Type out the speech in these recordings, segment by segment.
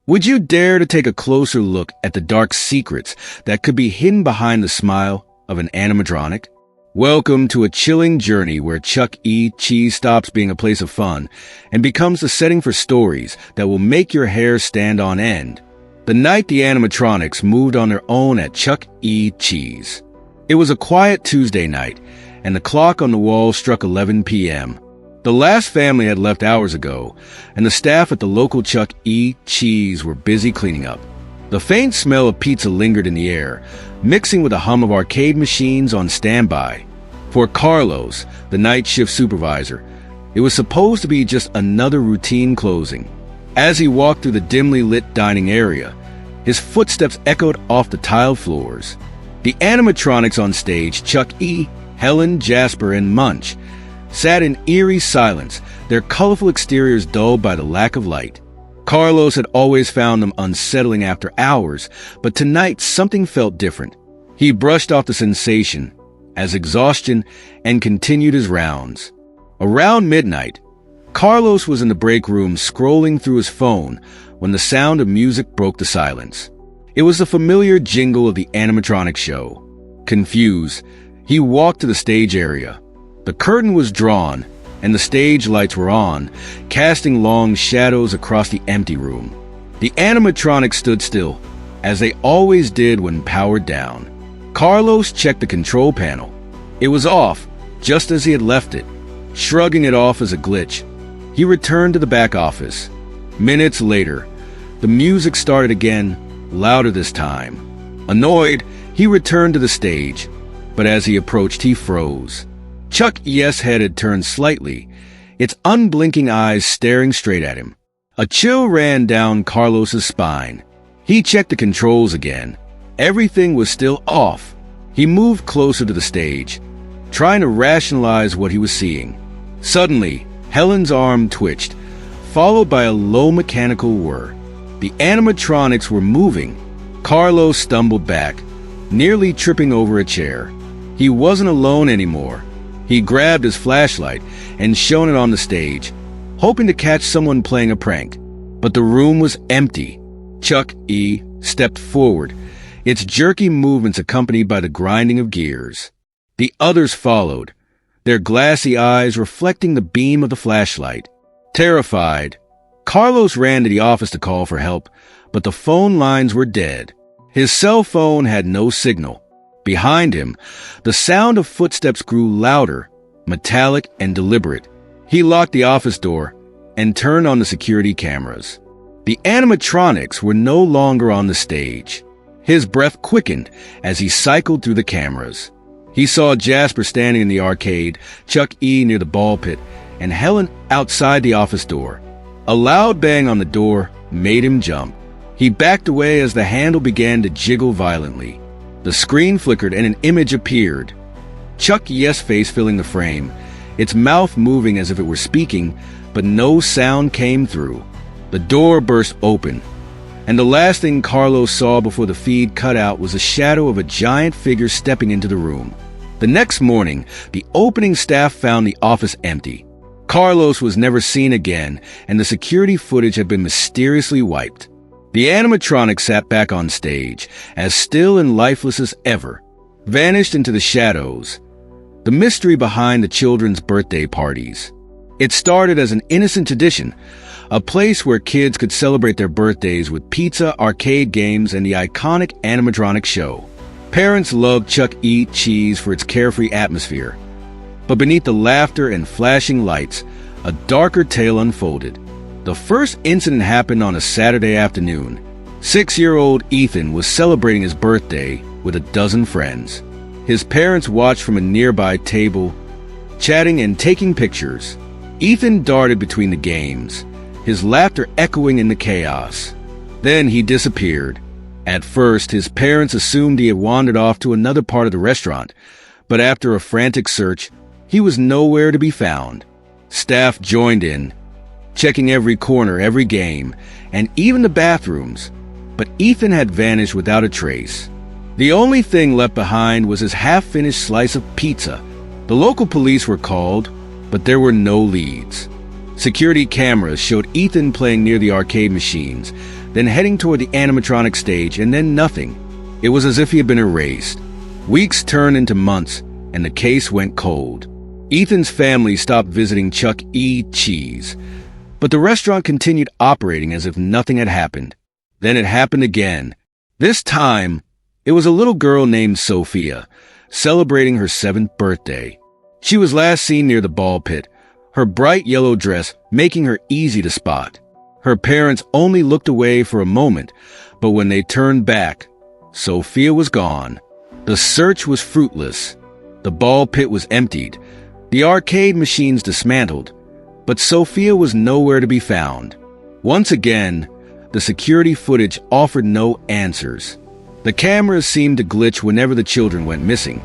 Would you dare to take a closer look at the dark secrets that could be hidden behind the smile of an animatronic? Welcome to a chilling journey where Chuck E. Cheese stops being a place of fun and becomes the setting for stories that will make your hair stand on end. The night the animatronics moved on their own at Chuck E. Cheese. It was a quiet Tuesday night, and the clock on the wall struck 11 p.m. The last family had left hours ago, and the staff at the local Chuck E. Cheese were busy cleaning up. The faint smell of pizza lingered in the air, mixing with a hum of arcade machines on standby. For Carlos, the night shift supervisor, it was supposed to be just another routine closing. As he walked through the dimly lit dining area, his footsteps echoed off the tiled floors. The animatronics on stage, Chuck E., Helen, Jasper, and Munch, sat in eerie silence, their colorful exteriors dulled by the lack of light. Carlos had always found them unsettling after hours, but tonight something felt different. He brushed off the sensation as exhaustion and continued his rounds. Around midnight, Carlos was in the break room scrolling through his phone when the sound of music broke the silence. It was the familiar jingle of the animatronic show. Confused, he walked to the stage area. The curtain was drawn, and the stage lights were on, casting long shadows across the empty room. The animatronics stood still, as they always did when powered down. Carlos checked the control panel. It was off, just as he had left it. Shrugging it off as a glitch, he returned to the back office. Minutes later, the music started again, louder this time. Annoyed, he returned to the stage, but as he approached, he froze. Chuck E.'s head had turned slightly, its unblinking eyes staring straight at him. A chill ran down Carlos's spine. He checked the controls again. Everything was still off. He moved closer to the stage, trying to rationalize what he was seeing. Suddenly, Helen's arm twitched, followed by a low mechanical whir. The animatronics were moving. Carlos stumbled back, nearly tripping over a chair. He wasn't alone anymore. He grabbed his flashlight and shone it on the stage, hoping to catch someone playing a prank. But the room was empty. Chuck E. stepped forward, its jerky movements accompanied by the grinding of gears. The others followed, their glassy eyes reflecting the beam of the flashlight. Terrified, Carlos ran to the office to call for help, but the phone lines were dead. His cell phone had no signal. Behind him, the sound of footsteps grew louder, metallic and deliberate. He locked the office door and turned on the security cameras. The animatronics were no longer on the stage. His breath quickened as he cycled through the cameras. He saw Jasper standing in the arcade, Chuck E. near the ball pit, and Helen outside the office door. A loud bang on the door made him jump. He backed away as the handle began to jiggle violently. The screen flickered and an image appeared. Chuck E.'s face filling the frame, its mouth moving as if it were speaking, but no sound came through. The door burst open, and the last thing Carlos saw before the feed cut out was the shadow of a giant figure stepping into the room. The next morning, the opening staff found the office empty. Carlos was never seen again, and the security footage had been mysteriously wiped. The animatronic sat back on stage, as still and lifeless as ever, vanished into the shadows. The mystery behind the children's birthday parties. It started as an innocent tradition, a place where kids could celebrate their birthdays with pizza, arcade games, and the iconic animatronic show. Parents loved Chuck E. Cheese for its carefree atmosphere. But beneath the laughter and flashing lights, a darker tale unfolded. The first incident happened on a Saturday afternoon. 6-year-old Ethan was celebrating his birthday with a dozen friends. His parents watched from a nearby table, chatting and taking pictures. Ethan darted between the games, his laughter echoing in the chaos. Then he disappeared. At first, his parents assumed he had wandered off to another part of the restaurant, but after a frantic search, he was nowhere to be found. Staff joined in, checking every corner, every game, and even the bathrooms, but Ethan had vanished without a trace. The only thing left behind was his half-finished slice of pizza. The local police were called, but there were no leads. Security cameras showed Ethan playing near the arcade machines, then heading toward the animatronic stage, and then nothing. It was as if he had been erased. Weeks turned into months, and the case went cold. Ethan's family stopped visiting Chuck E. Cheese, but the restaurant continued operating as if nothing had happened. Then it happened again. This time, it was a little girl named Sophia, celebrating her 7th birthday. She was last seen near the ball pit, her bright yellow dress making her easy to spot. Her parents only looked away for a moment, but when they turned back, Sophia was gone. The search was fruitless. The ball pit was emptied, the arcade machines dismantled, but Sophia was nowhere to be found. Once again, the security footage offered no answers. The cameras seemed to glitch whenever the children went missing,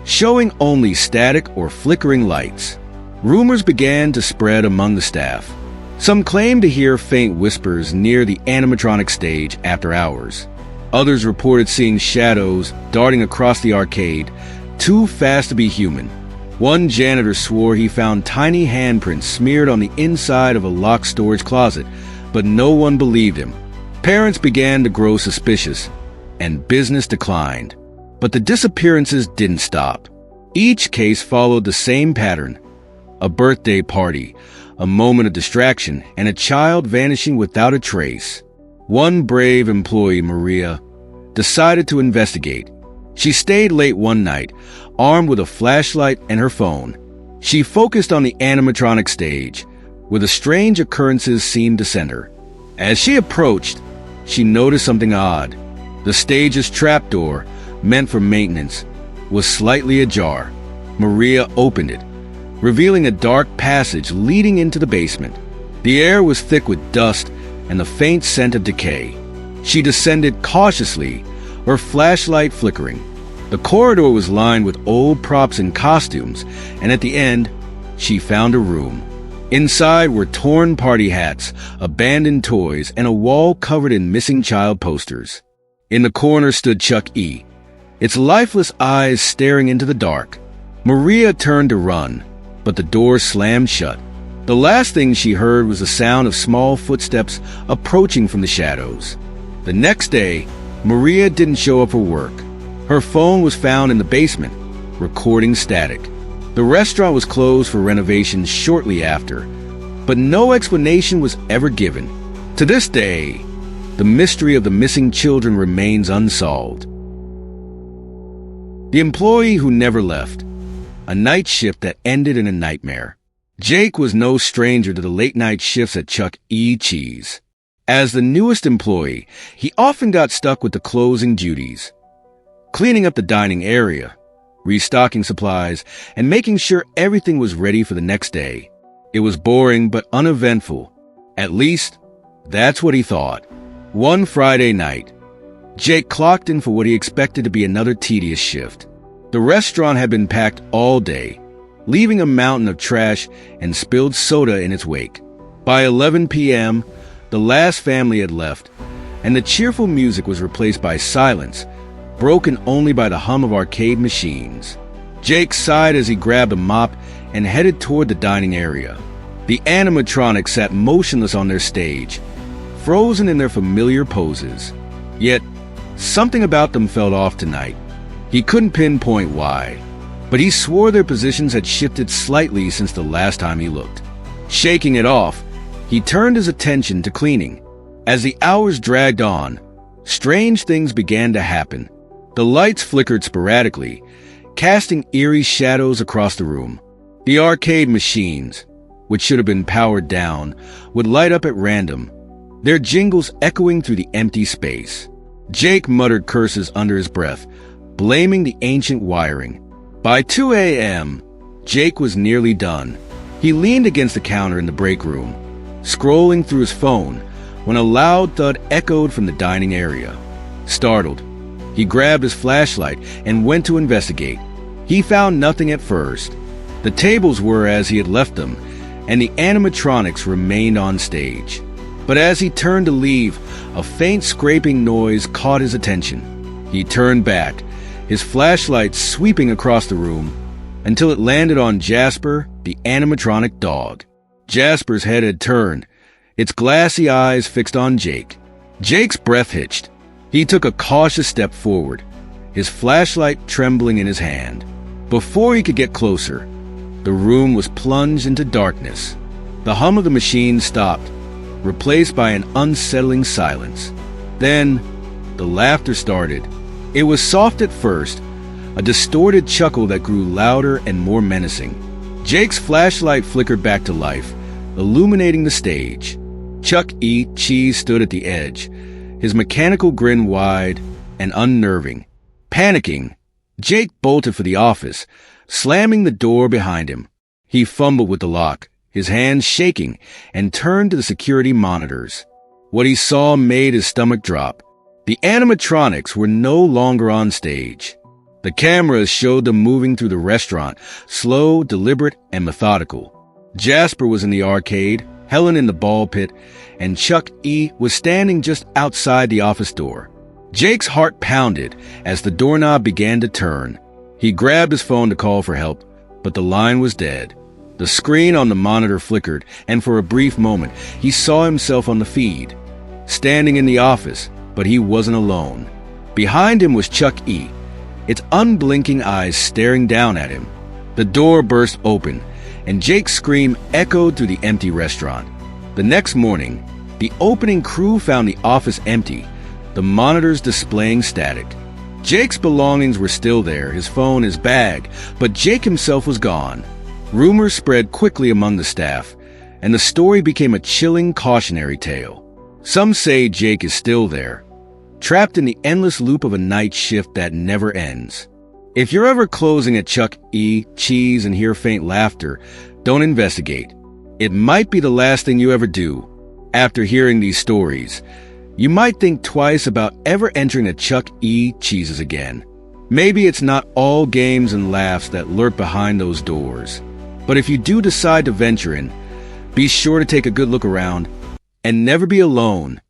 showing only static or flickering lights. Rumors began to spread among the staff. Some claimed to hear faint whispers near the animatronic stage after hours. Others reported seeing shadows darting across the arcade, too fast to be human. One janitor swore he found tiny handprints smeared on the inside of a locked storage closet, but no one believed him. Parents began to grow suspicious, and business declined. But the disappearances didn't stop. Each case followed the same pattern: a birthday party, a moment of distraction, and a child vanishing without a trace. One brave employee, Maria, decided to investigate. She stayed late one night, armed with a flashlight and her phone. She focused on the animatronic stage, where the strange occurrences seemed to center. As she approached, she noticed something odd. The stage's trapdoor, meant for maintenance, was slightly ajar. Maria opened it, revealing a dark passage leading into the basement. The air was thick with dust and the faint scent of decay. She descended cautiously, her flashlight flickering. The corridor was lined with old props and costumes, and at the end, she found a room. Inside were torn party hats, abandoned toys, and a wall covered in missing child posters. In the corner stood Chuck E., its lifeless eyes staring into the dark. Maria turned to run, but the door slammed shut. The last thing she heard was the sound of small footsteps approaching from the shadows. The next day, Maria didn't show up for work. Her phone was found in the basement, recording static. The restaurant was closed for renovations shortly after, but no explanation was ever given. To this day, the mystery of the missing children remains unsolved. The employee who never left. A night shift that ended in a nightmare. Jake was no stranger to the late-night shifts at Chuck E. Cheese. As the newest employee, he often got stuck with the closing duties, cleaning up the dining area, restocking supplies, and making sure everything was ready for the next day. It was boring but uneventful. At least, that's what he thought. One Friday night, Jake clocked in for what he expected to be another tedious shift. The restaurant had been packed all day, leaving a mountain of trash and spilled soda in its wake. By 11 p.m., the last family had left, and the cheerful music was replaced by silence, broken only by the hum of arcade machines. Jake sighed as he grabbed a mop and headed toward the dining area. The animatronics sat motionless on their stage, frozen in their familiar poses. Yet, something about them felt off tonight. He couldn't pinpoint why, but he swore their positions had shifted slightly since the last time he looked. Shaking it off, he turned his attention to cleaning. As the hours dragged on, strange things began to happen. The lights flickered sporadically, casting eerie shadows across the room. The arcade machines, which should have been powered down, would light up at random, their jingles echoing through the empty space. Jake muttered curses under his breath, blaming the ancient wiring. By 2 a.m., Jake was nearly done. He leaned against the counter in the break room, scrolling through his phone, when a loud thud echoed from the dining area. Startled, he grabbed his flashlight and went to investigate. He found nothing at first. The tables were as he had left them, and the animatronics remained on stage. But as he turned to leave, a faint scraping noise caught his attention. He turned back, his flashlight sweeping across the room, until it landed on Jasper, the animatronic dog. Jasper's head had turned, its glassy eyes fixed on Jake. Jake's breath hitched. He took a cautious step forward, his flashlight trembling in his hand. Before he could get closer, the room was plunged into darkness. The hum of the machine stopped, replaced by an unsettling silence. Then, the laughter started. It was soft at first, a distorted chuckle that grew louder and more menacing. Jake's flashlight flickered back to life, illuminating the stage. Chuck E. Cheese stood at the edge, his mechanical grin wide and unnerving. Panicking, Jake bolted for the office, slamming the door behind him. He fumbled with the lock, his hands shaking, and turned to the security monitors. What he saw made his stomach drop. The animatronics were no longer on stage. The cameras showed them moving through the restaurant, slow, deliberate, and methodical. Jasper was in the arcade, Helen in the ball pit, and Chuck E. was standing just outside the office door. Jake's heart pounded as the doorknob began to turn. He grabbed his phone to call for help, but the line was dead. The screen on the monitor flickered, and for a brief moment, he saw himself on the feed, standing in the office, but he wasn't alone. Behind him was Chuck E., its unblinking eyes staring down at him. The door burst open, and Jake's scream echoed through the empty restaurant. The next morning, the opening crew found the office empty, the monitors displaying static. Jake's belongings were still there, his phone, his bag, but Jake himself was gone. Rumors spread quickly among the staff, and the story became a chilling cautionary tale. Some say Jake is still there, trapped in the endless loop of a night shift that never ends. If you're ever closing at Chuck E. Cheese and hear faint laughter, don't investigate. It might be the last thing you ever do. After hearing these stories, you might think twice about ever entering a Chuck E. Cheese's again. Maybe it's not all games and laughs that lurk behind those doors. But if you do decide to venture in, be sure to take a good look around and never be alone.